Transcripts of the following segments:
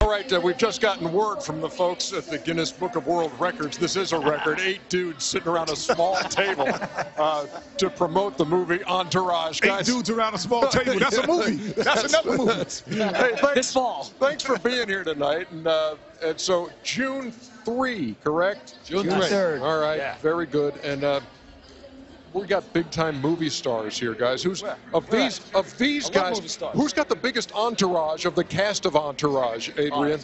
All right, we've just gotten word from the folks at the Guinness Book of World Records. This is a record. 8 dudes sitting around a small table to promote the movie Entourage. Guys, 8 dudes around a small table. That's a movie. That's another movie. Hey, thanks, this fall. Thanks for being here tonight. And so June 3, correct? June 3rd. All right, yeah. Very good. And we got big-time movie stars here, guys. Of these guys? Who's got the biggest entourage of the cast of Entourage? Adrian.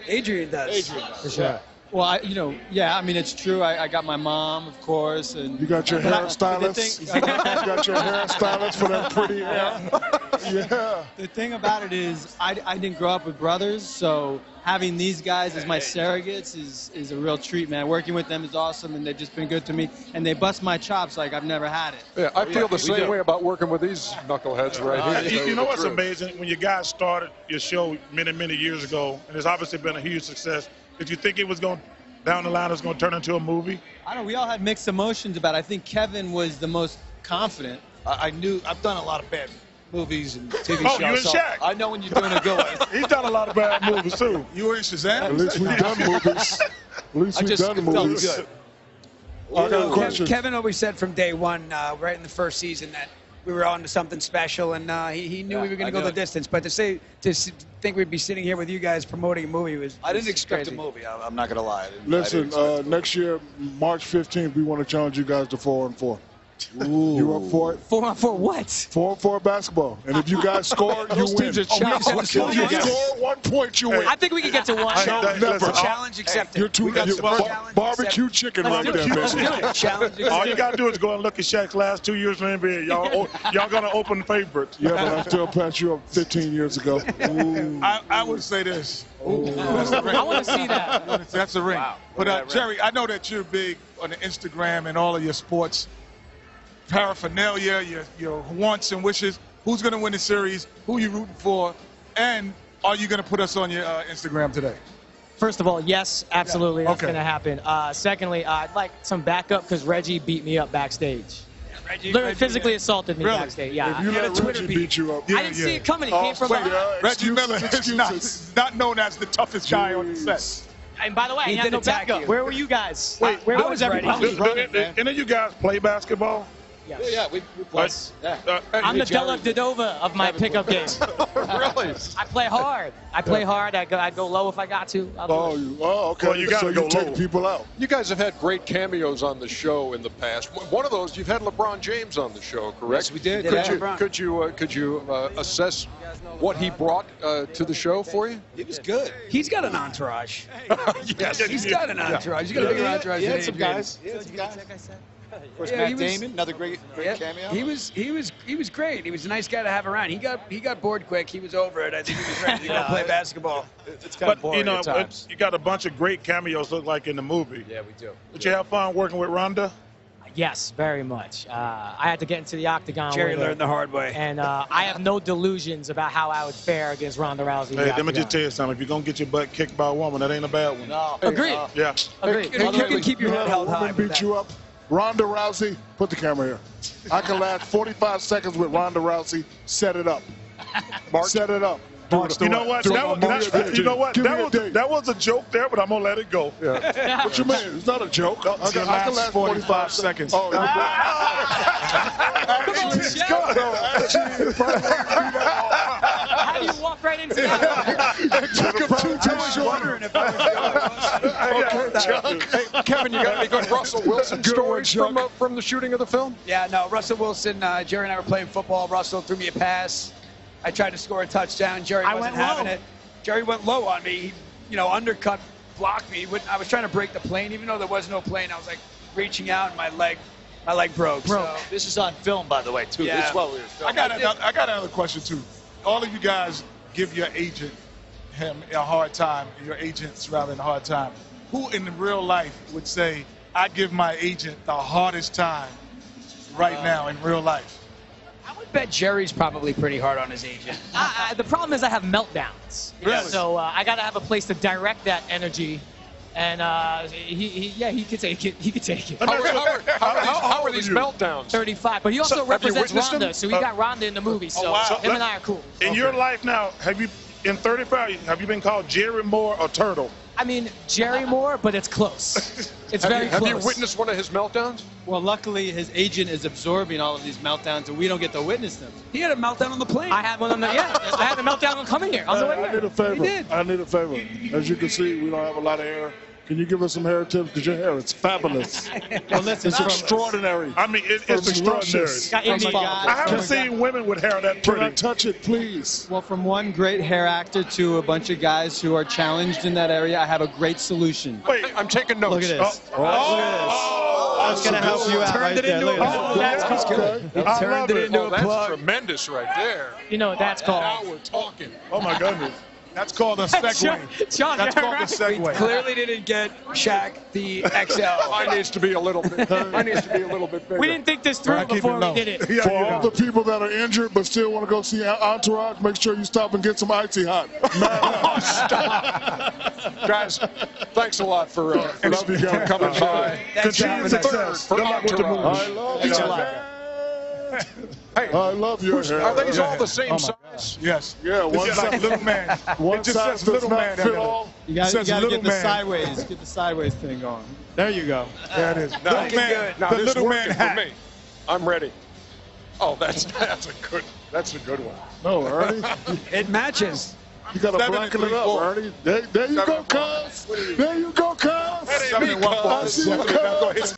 Adrian does. Adrian does. For sure. Well, I mean, it's true. I got my mom, of course, and you got your hairstylist. You got your hairstylist for that pretty hair. Yeah. The thing about it is, I didn't grow up with brothers, so having these guys as my surrogates is a real treat, man. Working with them is awesome, and they've just been good to me, and they bust my chops like I've never had it. Yeah, I feel the same way about working with these knuckleheads right here. You know what's amazing? When you guys started your show many years ago, and it's obviously been a huge success, did you think it was going down the line, it was going to turn into a movie? I don't know. We all had mixed emotions about it. I think Kevin was the most confident. I've done a lot of bad movies and TV shows. Oh, you and Shaq. I know when you're doing a good one. He's done a lot of bad movies, too. You were in Shazam? At least we've done movies. At least we've done movies. Good. Kevin always said from day one, right in the first season, that we were on to something special, and he knew we were going to go the distance. But to think we'd be sitting here with you guys promoting a movie was I didn't expect crazy. a movie. I'm not going to lie. Listen, next year, March 15th, we want to challenge you guys to 4-on-4. Ooh. You up for it? 4-on-4 what? 4-on-4 basketball. And if you guys score, you win. Teams are If you score 1 point, you win. I think we can get to 1. Never. Challenge accepted. You're too barbecue chicken right there, baby. Challenge All you got to do is go and look at Shaq's last 2 years in the NBA. Y'all going to open favorites. Yeah, but I still passed you up 15 years ago. I would say this. I want to see that. That's a ring. Wow. But, Jerry, I know that you're big on the Instagram and all of your sports paraphernalia, your wants and wishes. Who's going to win the series? Who are you rooting for? And are you going to put us on your Instagram today? First of all, yes, absolutely, that's Okay. going to happen. Secondly, I'd like some backup because Reggie beat me up backstage. Literally physically assaulted me backstage. Yeah. If you let Reggie beat you up. I didn't see it coming. He came from behind. Reggie Miller is not known as the toughest guy on the set. And by the way, he had no backup. Where were you guys? Wait, where was everybody? Any of you guys play basketball? Yes. Yeah, we play. I'm the Dellavedova of my pickup game. Really? I play hard. I'd go low if I got to. I'll do it. Okay. Well, you got to go take low. people out. You guys have had great cameos on the show in the past. One of those, you've had LeBron James on the show, correct? Yes, we did. Could you assess what he brought to the show for you? It was good. He's got an entourage. Yes, He's got an entourage. He's got a bigger entourage than some Adrian. guys. Yeah, some guys. Of course, Yeah, Matt he was- Damon, another great cameo. He was great. He was a nice guy to have around. He got bored quick. He was over it. I think he was ready to go play basketball. It's kind of boring at times. You got a bunch of great cameos look like in the movie. Yeah, we do. Did you have fun working with Rhonda? Yes, very much. I had to get into the octagon. Jerry with her, learned the hard way. and I have no delusions about how I would fare against Ronda Rousey. in the Hey, let me just octagon. tell you something. If you're going to get your butt kicked by a woman, that ain't a bad one. No. Agreed. Yeah. Agreed. You can keep your head held high. Woman beat you up. Ronda Rousey, put the camera here. I can last 45 seconds with Ronda Rousey. Set it up. Set it up. You know what? That was a joke there, but I'm going to let it go. Yeah. What you mean? It's not a joke. I can last 45 seconds. Oh, How do you walk right into that? Hey, Kevin, you got any good Russell Wilson stories from the shooting of the film? Yeah, no, Russell Wilson, Jerry and I were playing football. Russell threw me a pass. I tried to score a touchdown. Jerry wasn't having it. Jerry went low on me. He, undercut, blocked me. I was trying to break the plane. Even though there was no plane, I was like reaching out, and my leg broke. So, This is on film, by the way, too. Yeah. This is what we were filming. I got another question, too. All of you guys give your agent him a hard time, your agents rather than a hard time. Who in real life would say, I give my agent the hardest time right now in real life? I would bet Jerry's probably pretty hard on his agent. The problem is I have meltdowns. Really? So I got to have a place to direct that energy. And he could take it. He could take it. How are these meltdowns? 35, but he also So, have you represents witnessed Rhonda, him? so he got Rhonda in the movie. So wow. him and I are cool. In your life now, have you In 35, have you been called Jerry Moore or Turtle? I mean, Jerry Moore, but it's close. It's very close. Have you witnessed one of his meltdowns? Well, luckily his agent is absorbing all of these meltdowns, and we don't get to witness them. He had a meltdown on the plane. I had one on the I had a meltdown on coming here on the way I here. need a favor. He did. I need a favor. As you can see, we don't have a lot of hair. Can you give us some hair tips? Because your hair is fabulous. Well, listen, It's extraordinary. I mean, it's From extraordinary. luscious. Got From Indian a guys. I haven't From a seen women with hair that Can I pretty. touch it, please? Well, from one great hair actor to a bunch of guys who are challenged in that area, I have a great solution. Wait, I'm taking notes. Look at this. Oh, That's going to help you out right there. Look at that. That's cool. okay. Turned it into a That's plug. tremendous right there. You know what that's called. Now we're talking. oh my goodness. That's called a segue. John, That's called a segue. Clearly didn't get Shaq the XL. Mine needs to be a little bit. Mine needs to be a little bit bigger. We didn't think this through before we did it. Yeah, For you all know. the people that are injured but still want to go see Entourage, make sure you stop and get some icy hot. Guys, thanks a lot for Love you guys. coming by. Continued success. For Good luck with the Entourage. movie. I love Thanks a your lot. hair. Hey, I love your hair. are these all the same size? Yes. Yeah, It's one just like size. little man. One It just size says does little not man. fit all. You got Says to little get the man. sideways. Get the sideways thing going. There you go. There it is. Now, Little man. now The this little working man for hat. me. I'm ready. Oh, that's a good one. No, Ernie. It matches. You got to 7 blacken and it up, 3-4. Ernie. There you go, cuz. There you go, cuz. That ain't me, I see you, cuz. cuz.